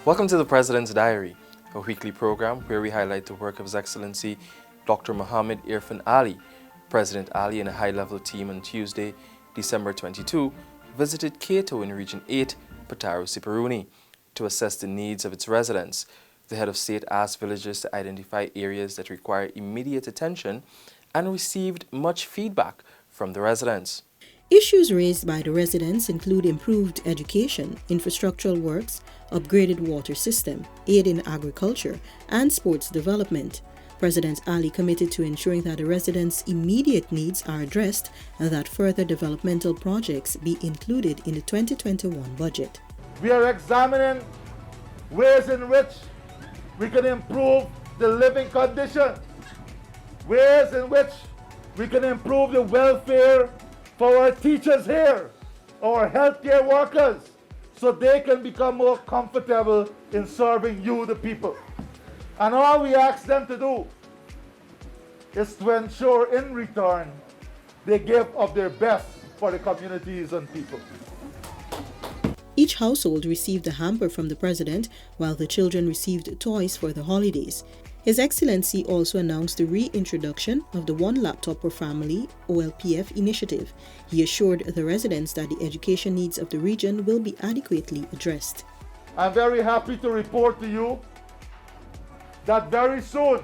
Welcome to the President's Diary, a weekly program where we highlight the work of His Excellency Dr. Mohamed Irfaan Ali. President Ali and a high-level team on Tuesday, December 22, visited Kato in Region 8, Pataro Siparuni, to assess the needs of its residents. The head of state asked villagers to identify areas that require immediate attention and received much feedback from the residents. Issues raised by the residents include improved education, infrastructural works, upgraded water system, aid in agriculture, and sports development. President Ali committed to ensuring that the residents' immediate needs are addressed and that further developmental projects be included in the 2021 budget. We are examining ways in which we can improve the living conditions, ways in which we can improve the welfare for our teachers here, our healthcare workers, so they can become more comfortable in serving you, the people. And all we ask them to do is to ensure in return they give of their best for the communities and people. Each household received a hamper from the president, while the children received toys for the holidays. His Excellency also announced the reintroduction of the One Laptop Per Family OLPF initiative. He assured the residents that the education needs of the region will be adequately addressed. I'm very happy to report to you that very soon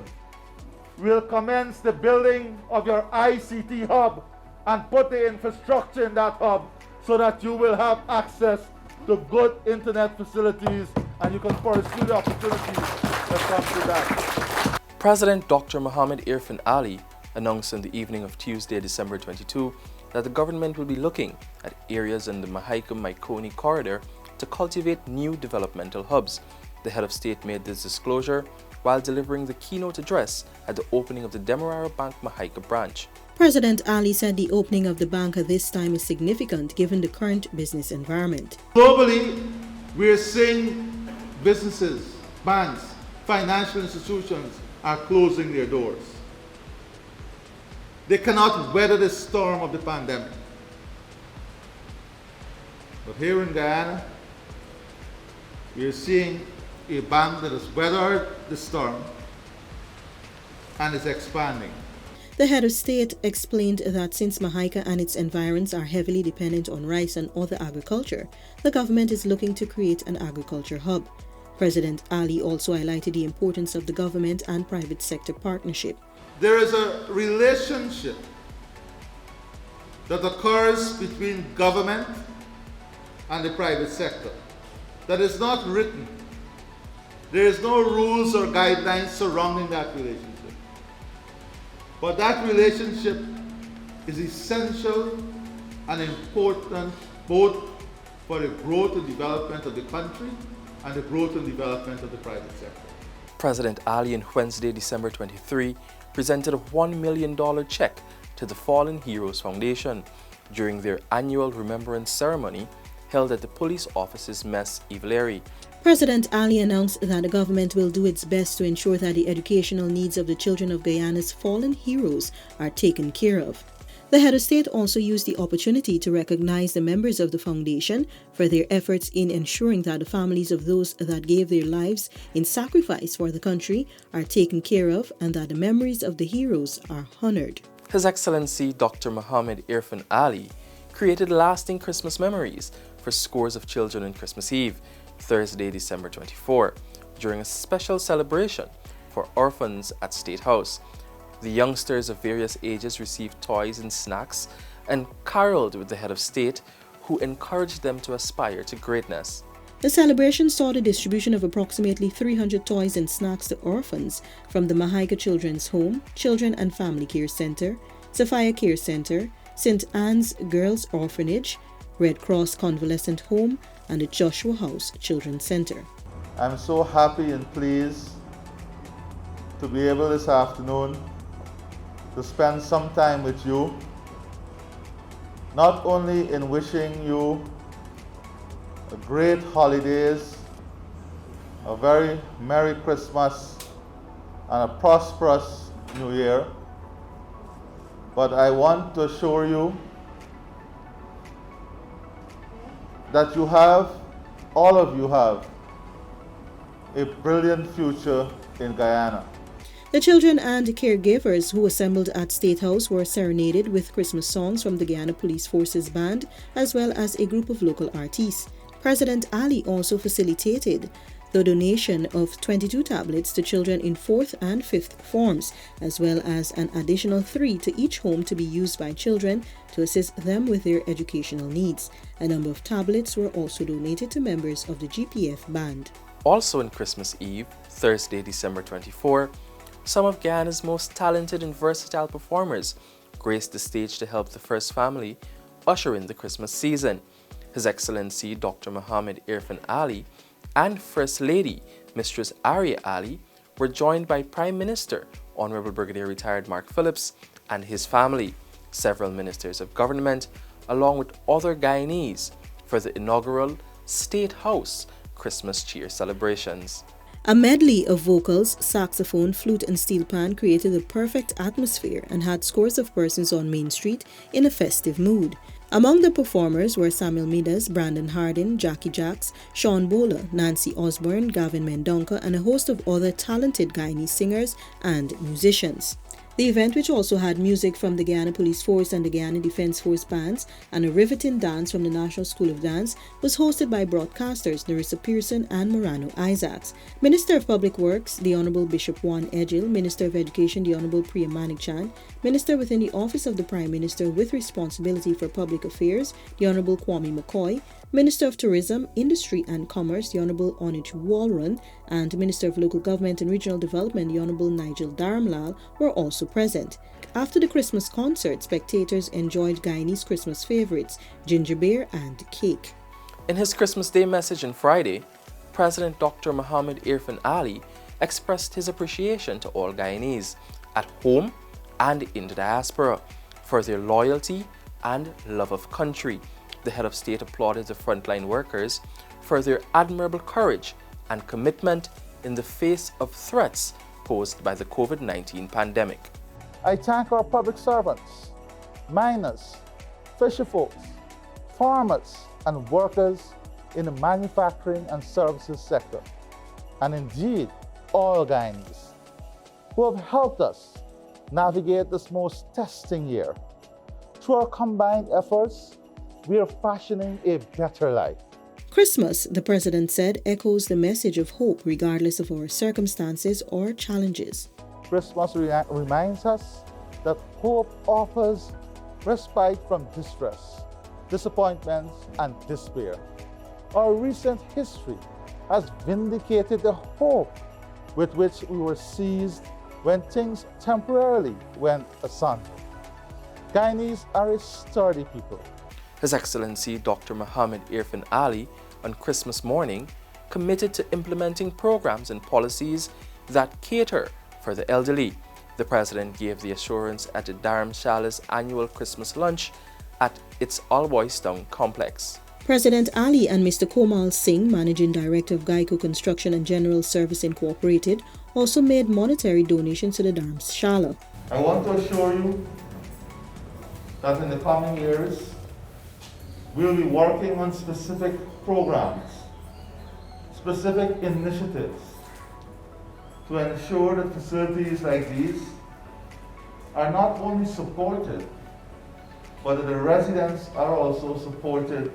we'll commence the building of your ICT hub and put the infrastructure in that hub so that you will have access to good internet facilities and you can pursue the opportunities that come to that. President Dr. Mohamed Irfaan Ali announced on the evening of Tuesday, December 22, that the government will be looking at areas in the Mahaica-Maikoni corridor to cultivate new developmental hubs. The head of state made this disclosure while delivering the keynote address at the opening of the Demerara Bank Mahaica branch. President Ali said the opening of the bank at this time is significant given the current business environment. Globally, we are seeing businesses, banks, financial institutions are closing their doors. They cannot weather the storm of the pandemic. But here in Guyana, we are seeing a bank that has weathered the storm and is expanding. The head of state explained that since Mahaica and its environs are heavily dependent on rice and other agriculture, the government is looking to create an agriculture hub. President Ali also highlighted the importance of the government and private sector partnership. There is a relationship that occurs between government and the private sector that is not written. There is no rules or guidelines surrounding that relationship. But that relationship is essential and important both for the growth and development of the country and the growth and development of the private sector. President Ali on Wednesday, December 23, presented a $1 million check to the Fallen Heroes Foundation during their annual remembrance ceremony held at the police office's Mess Eveleri. President Ali announced that the government will do its best to ensure that the educational needs of the children of Guyana's fallen heroes are taken care of. The head of state also used the opportunity to recognize the members of the foundation for their efforts in ensuring that the families of those that gave their lives in sacrifice for the country are taken care of and that the memories of the heroes are honored. His Excellency Dr. Mohamed Irfaan Ali created lasting Christmas memories for scores of children on Christmas Eve, Thursday, December 24, during a special celebration for orphans at State House. The youngsters of various ages received toys and snacks and caroled with the head of state, who encouraged them to aspire to greatness. The celebration saw the distribution of approximately 300 toys and snacks to orphans from the Mahaica Children's Home, Children and Family Care Center, Sophia Care Center, St. Anne's Girls Orphanage, Red Cross Convalescent Home, and the Joshua House Children's Center. I'm so happy and pleased to be able this afternoon to spend some time with you, not only in wishing you a great holidays, a very Merry Christmas and a prosperous New Year, but I want to assure you that you have, all of you have, a brilliant future in Guyana. The children and caregivers who assembled at State House were serenaded with Christmas songs from the Guyana Police Forces Band as well as a group of local artists. President Ali also facilitated the donation of 22 tablets to children in 4th and 5th forms, as well as an additional 3 to each home to be used by children to assist them with their educational needs. A number of tablets were also donated to members of the GPF band. Also on Christmas Eve, Thursday, December 24, some of Guyana's most talented and versatile performers graced the stage to help the First Family usher in the Christmas season. His Excellency Dr. Mohamed Irfaan Ali and First Lady Mistress Arya Ali were joined by Prime Minister Honorable Brigadier Retired Mark Phillips and his family, several ministers of government, along with other Guyanese for the inaugural State House Christmas cheer celebrations. A medley of vocals, saxophone, flute and steel pan created the perfect atmosphere and had scores of persons on Main Street in a festive mood. Among the performers were Samuel Midas, Brandon Hardin, Jackie Jacks, Sean Bowler, Nancy Osborne, Gavin Mendonca and a host of other talented Guyanese singers and musicians. The event, which also had music from the Guyana Police Force and the Guyana Defence Force bands and a riveting dance from the National School of Dance, was hosted by broadcasters Narissa Pearson and Morano Isaacs. Minister of Public Works, the Honourable Bishop Juan Edgil, Minister of Education, the Honourable Priya Manikchan, Minister within the Office of the Prime Minister with responsibility for public affairs, the Honourable Kwame McCoy, Minister of Tourism, Industry and Commerce, the Honourable Onich Walrun, and Minister of Local Government and Regional Development, the Honourable Nigel Dharamlal, were also present. After the Christmas concert, spectators enjoyed Guyanese Christmas favourites, ginger beer and cake. In his Christmas Day message on Friday, President Dr. Mohamed Irfaan Ali expressed his appreciation to all Guyanese at home and in the diaspora for their loyalty and love of country. The head of state applauded the frontline workers for their admirable courage and commitment in the face of threats posed by the COVID-19 pandemic. I thank our public servants, miners, fisherfolks, farmers and workers in the manufacturing and services sector, and indeed all Guyanese who have helped us navigate this most testing year. Through our combined efforts, we are fashioning a better life. Christmas, the President said, echoes the message of hope regardless of our circumstances or challenges. Christmas reminds us that hope offers respite from distress, disappointments, and despair. Our recent history has vindicated the hope with which we were seized when things temporarily went asunder. Guyanese are a sturdy people. His Excellency Dr. Mohamed Irfaan Ali on Christmas morning committed to implementing programs and policies that cater for the elderly. The President gave the assurance at the Dharamshala's annual Christmas lunch at its Alboystown complex. President Ali and Mr. Komal Singh, Managing Director of Geico Construction and General Service Incorporated, also made monetary donations to the Dharamshala. I want to assure you that in the coming years, we'll be working on specific programs, specific initiatives to ensure that facilities like these are not only supported, but that the residents are also supported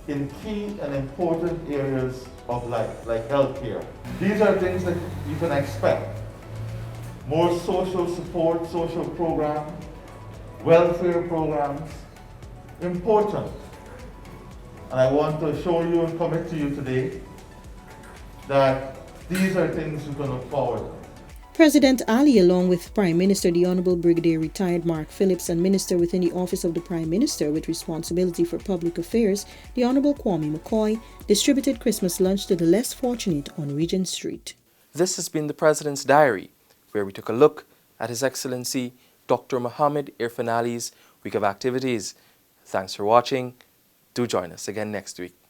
in key and important areas of life, like healthcare. These are things that you can expect. More social support, social programs, welfare programs, important. And I want to assure you and commit to you today that these are things you can look forward to. President Ali, along with Prime Minister the Honourable Brigadier Retired Mark Phillips and Minister within the Office of the Prime Minister with responsibility for public affairs, the Honourable Kwame McCoy, distributed Christmas lunch to the less fortunate on Regent Street. This has been the President's Diary, where we took a look at His Excellency Dr. Mohamed Irfaan Ali's week of activities. Thanks for watching. Do join us again next week.